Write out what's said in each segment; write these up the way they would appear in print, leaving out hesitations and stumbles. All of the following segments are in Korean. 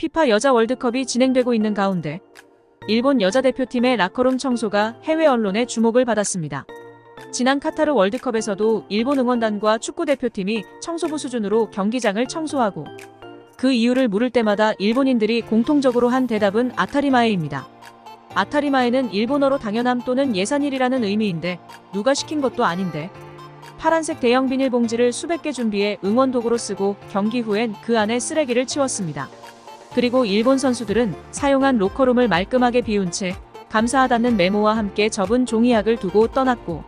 피파 여자 월드컵이 진행되고 있는 가운데 일본 여자 대표팀의 라커룸 청소가 해외 언론의 주목을 받았습니다. 지난 카타르 월드컵에서도 일본 응원단과 축구 대표팀이 청소부 수준으로 경기장을 청소하고 그 이유를 물을 때마다 일본인들이 공통적으로 한 대답은 아타리마에입니다. 아타리마에는 일본어로 당연함 또는 예산일이라는 의미인데 누가 시킨 것도 아닌데 파란색 대형 비닐봉지를 수백 개 준비해 응원 도구로 쓰고 경기 후엔 그 안에 쓰레기를 치웠습니다. 그리고 일본 선수들은 사용한 로커룸을 말끔하게 비운 채 감사하다는 메모와 함께 접은 종이약을 두고 떠났고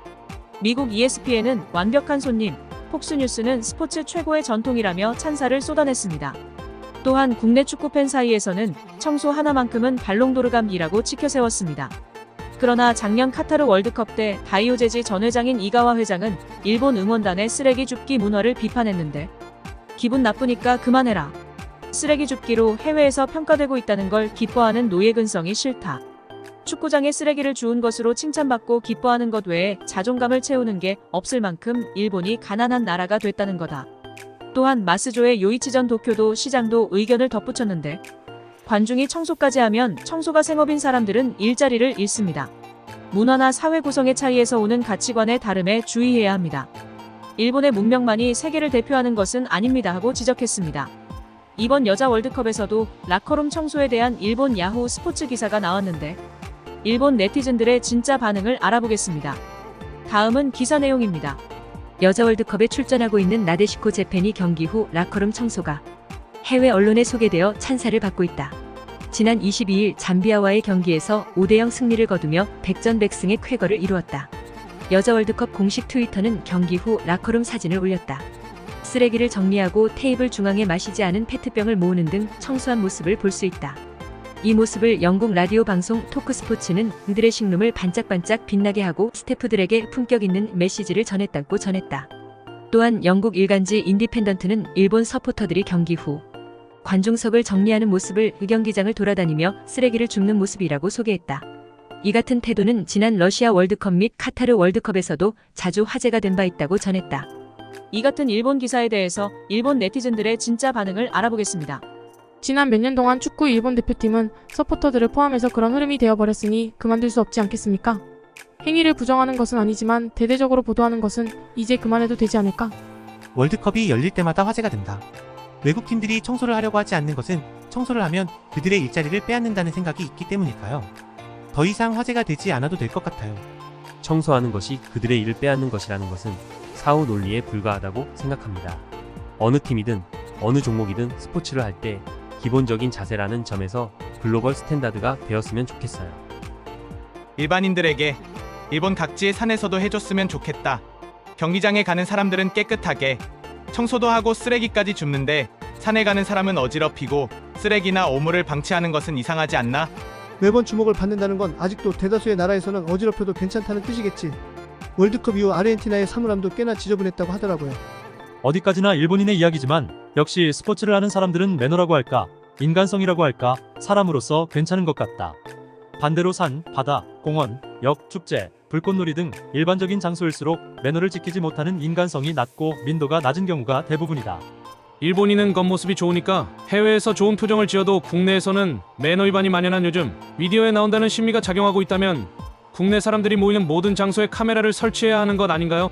미국 ESPN은 완벽한 손님, 폭스뉴스는 스포츠 최고의 전통이라며 찬사를 쏟아냈습니다. 또한 국내 축구팬 사이에서는 청소 하나만큼은 발롱도르감이라고 치켜세웠습니다. 그러나 작년 카타르 월드컵 때 다이오제지 전 회장인 이가와 회장은 일본 응원단의 쓰레기 줍기 문화를 비판했는데 기분 나쁘니까 그만해라. 쓰레기 줍기로 해외에서 평가되고 있다는 걸 기뻐하는 노예 근성이 싫다. 축구장에 쓰레기를 주운 것으로 칭찬받고 기뻐하는 것 외에 자존감을 채우는 게 없을 만큼 일본이 가난한 나라가 됐다는 거다. 또한 마스조의 요이치전 도쿄도 시장도 의견을 덧붙였는데 관중이 청소까지 하면 청소가 생업인 사람들은 일자리를 잃습니다. 문화나 사회 구성의 차이에서 오는 가치관의 다름에 주의해야 합니다. 일본의 문명만이 세계를 대표하는 것은 아닙니다 하고 지적했습니다. 이번 여자 월드컵에서도 라커룸 청소에 대한 일본 야후 스포츠 기사가 나왔는데 일본 네티즌들의 진짜 반응을 알아보겠습니다. 다음은 기사 내용입니다. 여자 월드컵에 출전하고 있는 나데시코 재팬이 경기 후 라커룸 청소가 해외 언론에 소개되어 찬사를 받고 있다. 지난 22일 잠비아와의 경기에서 5대0 승리를 거두며 백전백승의 쾌거를 이루었다. 여자 월드컵 공식 트위터는 경기 후 라커룸 사진을 올렸다. 쓰레기를 정리하고 테이블 중앙에 마시지 않은 페트병을 모으는 등 청소한 모습을 볼 수 있다. 이 모습을 영국 라디오 방송 토크스포츠는 드레싱룸을 반짝반짝 빛나게 하고 스태프들에게 품격 있는 메시지를 전했다고 전했다. 또한 영국 일간지 인디펜던트는 일본 서포터들이 경기 후 관중석을 정리하는 모습을 경기장을 돌아다니며 쓰레기를 줍는 모습이라고 소개했다. 이 같은 태도는 지난 러시아 월드컵 및 카타르 월드컵에서도 자주 화제가 된 바 있다고 전했다. 이 같은 일본 기사에 대해서 일본 네티즌들의 진짜 반응을 알아보겠습니다. 지난 몇 년 동안 축구 일본 대표팀은 서포터들을 포함해서 그런 흐름이 되어버렸으니 그만둘 수 없지 않겠습니까? 행위를 부정하는 것은 아니지만 대대적으로 보도하는 것은 이제 그만해도 되지 않을까? 월드컵이 열릴 때마다 화제가 된다. 외국 팀들이 청소를 하려고 하지 않는 것은 청소를 하면 그들의 일자리를 빼앗는다는 생각이 있기 때문일까요? 더 이상 화제가 되지 않아도 될 것 같아요. 청소하는 것이 그들의 일을 빼앗는 것이라는 것은 사후 논리에 불과하다고 생각합니다. 어느 팀이든 어느 종목이든 스포츠를 할 때 기본적인 자세라는 점에서 글로벌 스탠다드가 되었으면 좋겠어요. 일반인들에게 일본 각지의 산에서도 해줬으면 좋겠다. 경기장에 가는 사람들은 깨끗하게 청소도 하고 쓰레기까지 줍는데 산에 가는 사람은 어지럽히고 쓰레기나 오물을 방치하는 것은 이상하지 않나? 매번 주목을 받는다는 건 아직도 대다수의 나라에서는 어지럽혀도 괜찮다는 뜻이겠지. 월드컵 이후 아르헨티나의 사물함도 꽤나 지저분했다고 하더라고요. 어디까지나 일본인의 이야기지만 역시 스포츠를 하는 사람들은 매너라고 할까, 인간성이라고 할까, 사람으로서 괜찮은 것 같다. 반대로 산, 바다, 공원, 역, 축제, 불꽃놀이 등 일반적인 장소일수록 매너를 지키지 못하는 인간성이 낮고 민도가 낮은 경우가 대부분이다. 일본인은 겉모습이 좋으니까 해외에서 좋은 표정을 지어도 국내에서는 매너 위반이 만연한 요즘 미디어에 나온다는 심리가 작용하고 있다면 국내 사람들이 모이는 모든 장소에 카메라를 설치해야 하는 것 아닌가요?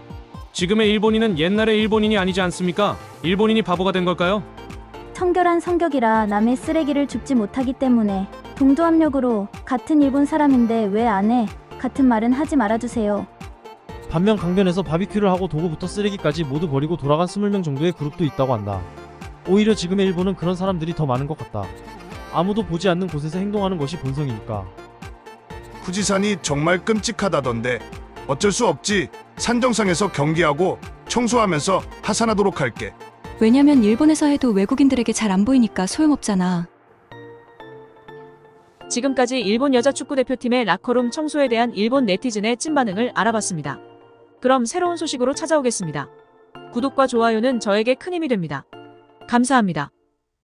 지금의 일본인은 옛날의 일본인이 아니지 않습니까? 일본인이 바보가 된 걸까요? 청결한 성격이라 남의 쓰레기를 줍지 못하기 때문에 동조압력으로 같은 일본 사람인데 왜 안 해? 같은 말은 하지 말아주세요. 반면 강변에서 바비큐를 하고 도구부터 쓰레기까지 모두 버리고 돌아간 20명 정도의 그룹도 있다고 한다. 오히려 지금의 일본은 그런 사람들이 더 많은 것 같다. 아무도 보지 않는 곳에서 행동하는 것이 본성이니까. 후지산이 정말 끔찍하다던데 어쩔 수 없지. 산 정상에서 경기하고 청소하면서 하산하도록 할게. 왜냐면 일본에서 해도 외국인들에게 잘 안 보이니까 소용없잖아. 지금까지 일본 여자 축구 대표팀의 라커룸 청소에 대한 일본 네티즌의 찐 반응을 알아봤습니다. 그럼 새로운 소식으로 찾아오겠습니다. 구독과 좋아요는 저에게 큰 힘이 됩니다. 감사합니다.